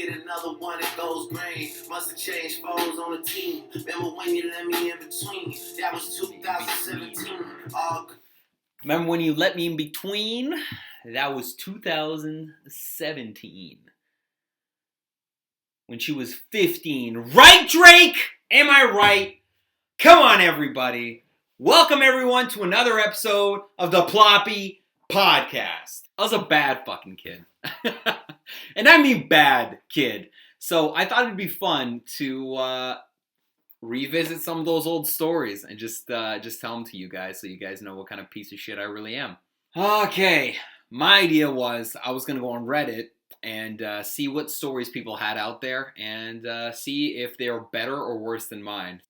get another one that goes green. Must have changed foes on the team. Remember when you let me in between? That was 2017. Remember when you let me in between? That was 2017. When she was 15. Right, Drake? Am I right? Come on, everybody. Welcome, everyone, to another episode of the Ploppy Podcast. I was a bad fucking kid. And I mean bad kid. So I thought it'd be fun to revisit some of those old stories and just tell them to you guys so you guys know what kind of piece of shit I really am. Okay, my idea was I was going to go on Reddit and see what stories people had out there and see if they were better or worse than mine.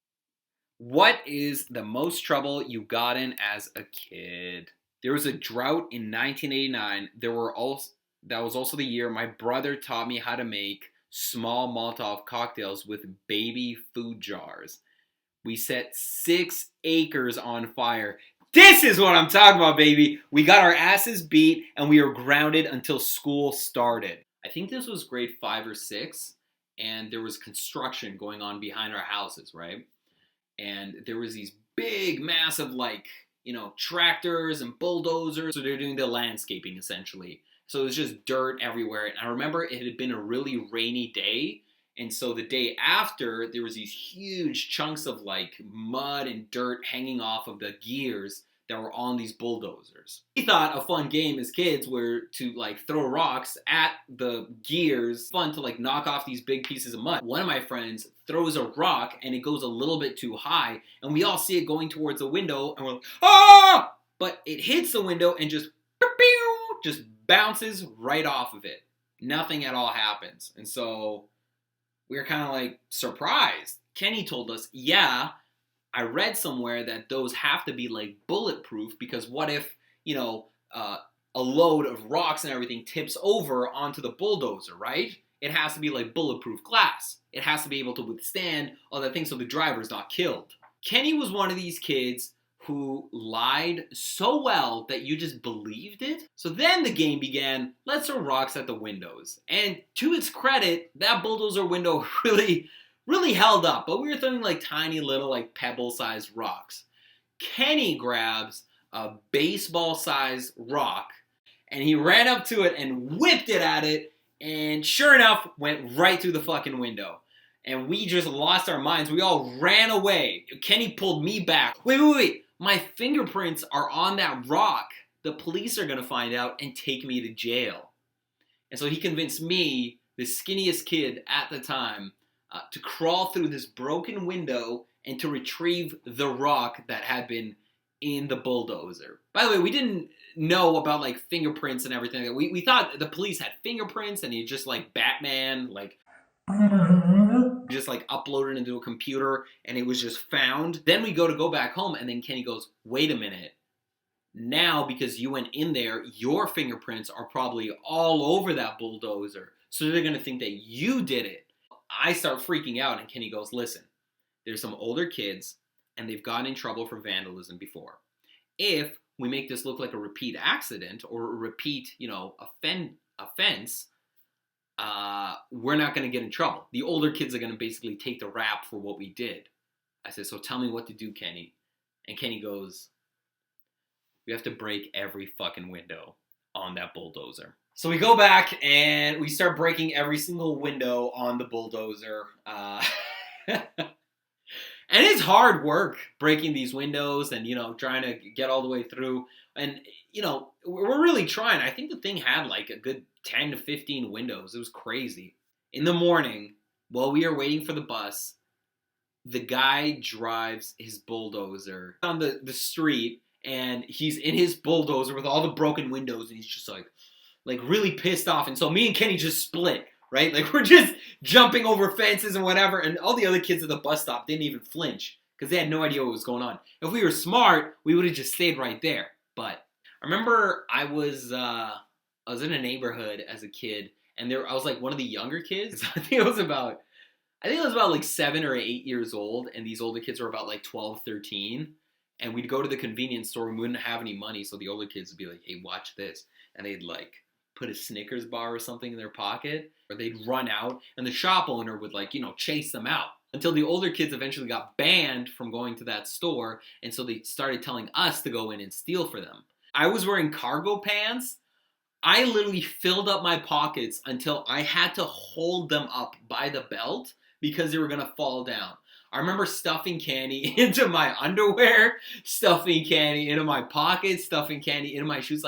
What is the most trouble you got in as a kid? There was a drought in 1989. That was also the year my brother taught me how to make small Molotov cocktails with baby food jars. We set 6 acres on fire. This is what I'm talking about, baby. We got our asses beat and we were grounded until school started. I think this was grade 5 or 6, and there was construction going on behind our houses, right? And there was these big, massive, tractors and bulldozers. So they're doing the landscaping, essentially. So it was just dirt everywhere. And I remember it had been a really rainy day. And so the day after, there was these huge chunks of mud and dirt hanging off of the gears that were on these bulldozers. We thought a fun game as kids were to throw rocks at the gears. Fun to knock off these big pieces of mud. One of my friends throws a rock and it goes a little bit too high. And we all see it going towards the window and we're like, ah! But it hits the window and just bounces right off of it. Nothing at all happens. And so we were kind of surprised. Kenny told us, yeah, I read somewhere that those have to be bulletproof because what if, a load of rocks and everything tips over onto the bulldozer, right? It has to be bulletproof glass. It has to be able to withstand all that thing so the driver's not killed. Kenny was one of these kids who lied so well that you just believed it. So then the game began, let's throw rocks at the windows. And to its credit, that bulldozer window really held up. But we were throwing tiny little pebble-sized rocks. Kenny grabs a baseball-sized rock and he ran up to it and whipped it at it. And sure enough, went right through the fucking window. And we just lost our minds. We all ran away. Kenny pulled me back. Wait. My fingerprints are on that rock. The police are going to find out and take me to jail. And so he convinced me, the skinniest kid at the time, to crawl through this broken window and to retrieve the rock that had been in the bulldozer. By the way, we didn't know about fingerprints and everything. We thought the police had fingerprints and he just Batman, just uploaded into a computer and it was just found. Then we go back home and then Kenny goes, wait a minute. Now, because you went in there, your fingerprints are probably all over that bulldozer. So they're going to think that you did it. I start freaking out and Kenny goes, listen, there's some older kids and they've gotten in trouble for vandalism before. If we make this look like a repeat accident or a repeat, offense, we're not going to get in trouble. The older kids are going to basically take the rap for what we did. I said, so tell me what to do, Kenny. And Kenny goes, we have to break every fucking window on that bulldozer. So we go back and we start breaking every single window on the bulldozer. And it's hard work breaking these windows and, trying to get all the way through. And, we're really trying. I think the thing had a good 10 to 15 windows. It was crazy. In the morning, while we are waiting for the bus, the guy drives his bulldozer on the street and he's in his bulldozer with all the broken windows and he's just really pissed off. And so me and Kenny just split, right? We're just jumping over fences and whatever. And all the other kids at the bus stop didn't even flinch because they had no idea what was going on. If we were smart, we would have just stayed right there. But I remember I was in a neighborhood as a kid and I was one of the younger kids. I think it was about 7 or 8 years old. And these older kids were about 12, 13. And we'd go to the convenience store and we wouldn't have any money. So the older kids would be like, hey, watch this. And they'd put a Snickers bar or something in their pocket, or they'd run out, and the shop owner would chase them out. Until the older kids eventually got banned from going to that store, and so they started telling us to go in and steal for them. I was wearing cargo pants. I literally filled up my pockets until I had to hold them up by the belt because they were going to fall down. I remember stuffing candy into my underwear, stuffing candy into my pockets, stuffing candy into my shoes,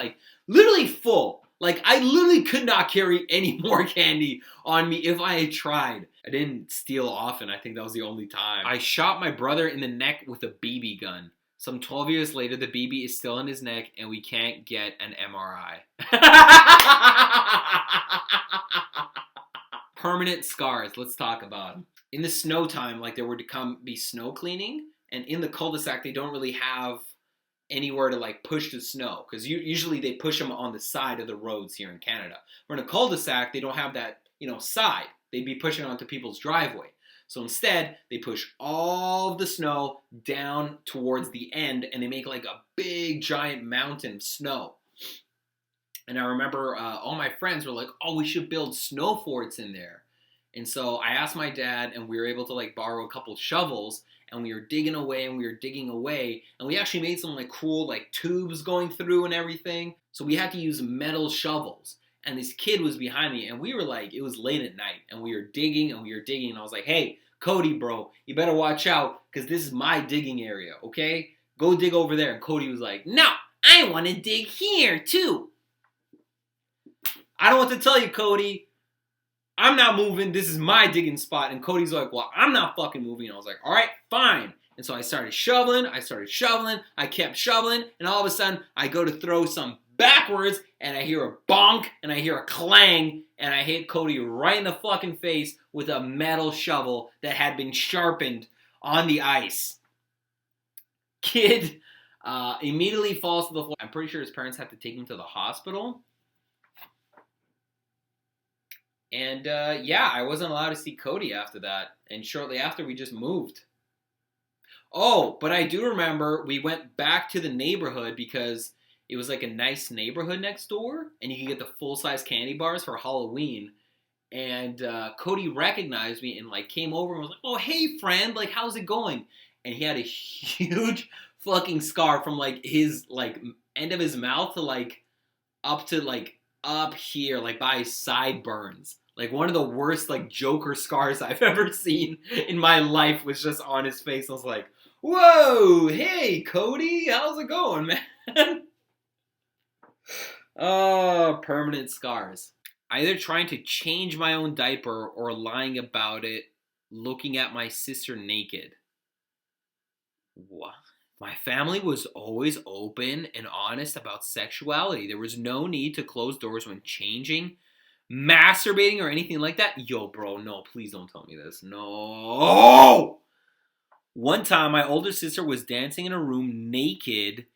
literally full. I literally could not carry any more candy on me if I had tried. I didn't steal often. I think that was the only time. I shot my brother in the neck with a BB gun. Some 12 years later, the BB is still in his neck and we can't get an MRI. Permanent scars. Let's talk about them. In the snow time, there would be snow cleaning, and in the cul-de-sac, they don't really have anywhere to push the snow, because usually they push them on the side of the roads here in Canada. Or in a cul-de-sac, they don't have that, side. They'd be pushing onto people's driveway. So instead, they push all of the snow down towards the end, and they make a big giant mountain of snow. And I remember all my friends were like, oh, we should build snow forts in there. And so I asked my dad, and we were able to borrow a couple shovels, and we were digging away, and we actually made some cool tubes going through and everything. So we had to use metal shovels. And this kid was behind me, and we were it was late at night, and we were digging, and I was like, hey, Cody, bro, you better watch out, because this is my digging area, okay? Go dig over there. And Cody was like, no, I want to dig here, too. I don't want to tell you, Cody, I'm not moving. This is my digging spot. And Cody's like, well, I'm not fucking moving. And I was like, all right, fine. And so I started shoveling. I kept shoveling. And all of a sudden, I go to throw some backwards, and I hear a bonk, and I hear a clang, and I hit Cody right in the fucking face with a metal shovel that had been sharpened on the ice. Kid immediately falls to the floor. I'm pretty sure his parents had to take him to the hospital. And I wasn't allowed to see Cody after that. And shortly after, we just moved. Oh, but I do remember we went back to the neighborhood because it was a nice neighborhood next door, and you could get the full-size candy bars for Halloween. And Cody recognized me and came over and was like, oh, hey, friend, how's it going? And he had a huge fucking scar from his end of his mouth to up to up here, by his sideburns. One of the worst Joker scars I've ever seen in my life was just on his face. I was like, whoa, hey, Cody, how's it going, man? Oh, permanent scars. Either trying to change my own diaper or lying about it, looking at my sister naked. What? My family was always open and honest about sexuality. There was no need to close doors when changing, masturbating, or anything like that. Yo, bro, no, please don't tell me this. No! One time, my older sister was dancing in a room naked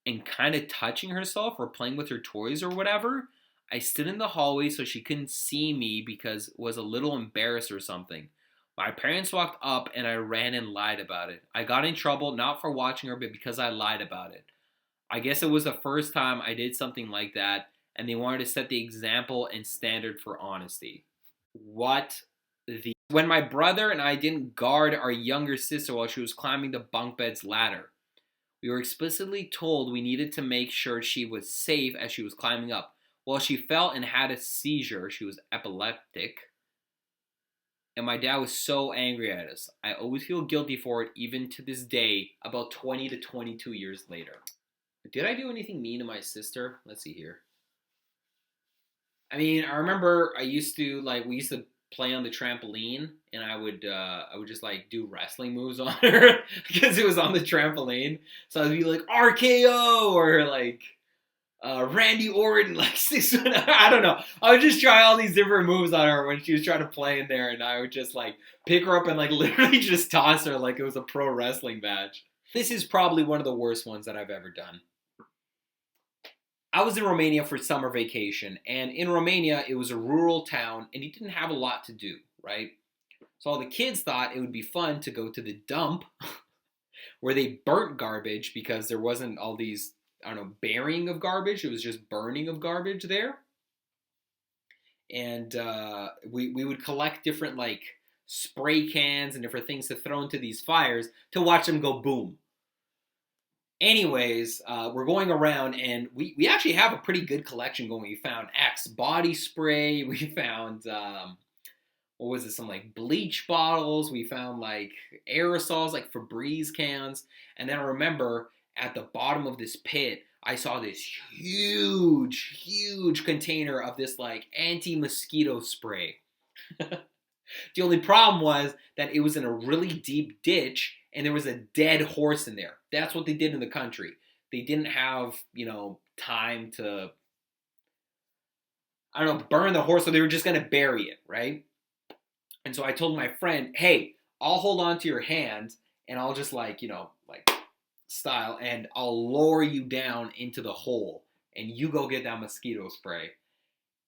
and kind of touching herself or playing with her toys or whatever. I stood in the hallway so she couldn't see me because was a little embarrassed or something. My parents walked up and I ran and lied about it. I got in trouble not for watching her, but because I lied about it. I guess it was the first time I did something like that, and they wanted to set the example and standard for honesty. When my brother and I didn't guard our younger sister while she was climbing the bunk bed's ladder. We were explicitly told we needed to make sure she was safe as she was climbing up. While she fell and had a seizure, she was epileptic. And my dad was so angry at us. I always feel guilty for it, even to this day, about 20 to 22 years later. Did I do anything mean to my sister? Let's see here. I mean, I remember we used to play on the trampoline, and I would just do wrestling moves on her because it was on the trampoline. So I'd be like RKO or Randy Orton, I don't know. I would just try all these different moves on her when she was trying to play in there, and I would just pick her up and literally just toss her like it was a pro wrestling match. This is probably one of the worst ones that I've ever done. I was in Romania for summer vacation, and in Romania, it was a rural town, and you didn't have a lot to do, right? So all the kids thought it would be fun to go to the dump where they burnt garbage because there wasn't all these, burying of garbage. It was just burning of garbage there. and we would collect different like spray cans and different things to throw into these fires to watch them go boom. Anyways, we're going around and we actually have a pretty good collection going. We found Axe body spray. We found, what was it, some like bleach bottles. We found like aerosols, like Febreze cans. And then I remember at the bottom of this pit, I saw this huge container of this like anti-mosquito spray. The only problem was that it was in a really deep ditch and there was a dead horse in there. That's what they did in the country. They didn't have, time to, I don't know, burn the horse, so they were just going to bury it, right? And so I told my friend, hey, I'll hold on to your hand and I'll just like style, and I'll lower you down into the hole and you go get that mosquito spray.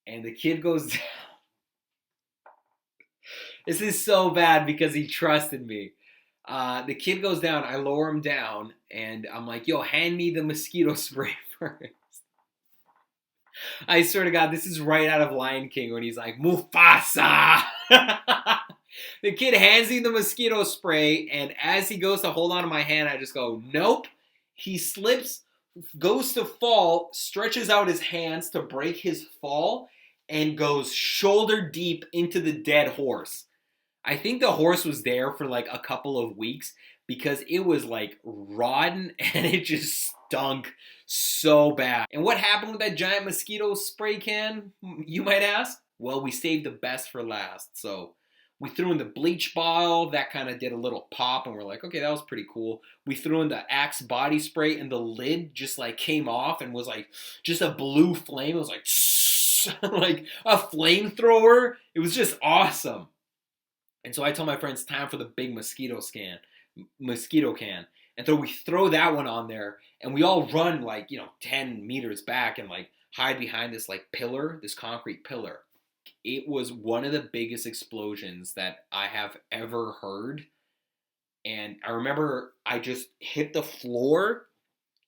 And the kid goes down. This is so bad because he trusted me. The kid goes down, I lower him down, and I'm like, yo, hand me the mosquito spray first. I swear to God, this is right out of Lion King when he's like, Mufasa! The kid hands me the mosquito spray, and as he goes to hold on to my hand, I just go, nope. He slips, goes to fall, stretches out his hands to break his fall, and goes shoulder deep into the dead horse. I think the horse was there for like a couple of weeks because it was like rotten and it just stunk so bad. And what happened with that giant mosquito spray can, you might ask? Well, we saved the best for last. So we threw in the bleach bottle. That kind of did a little pop and we're like, okay, that was pretty cool. We threw in the Axe body spray and the lid just like came off and was like just a blue flame. It was like like a flamethrower. It was just awesome. And so I tell my friends, time for the big mosquito can. And so we throw that one on there and we all run like, 10 meters back and like hide behind this like pillar, this concrete pillar. It was one of the biggest explosions that I have ever heard. And I remember I just hit the floor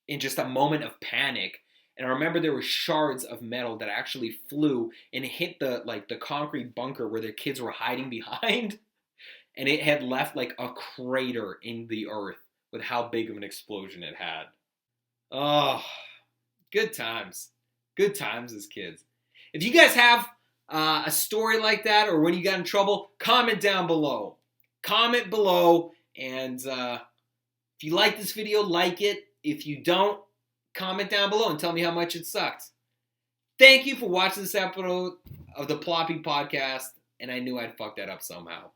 in just a moment of panic. And I remember there were shards of metal that actually flew and hit the concrete bunker where the kids were hiding behind. And it had left like a crater in the earth with how big of an explosion it had. Oh, good times. Good times as kids. If you guys have a story like that or when you got in trouble, comment down below. Comment below. And if you like this video, like it. If you don't, comment down below and tell me how much it sucked. Thank you for watching this episode of the Ploppy Podcast. And I knew I'd fuck that up somehow.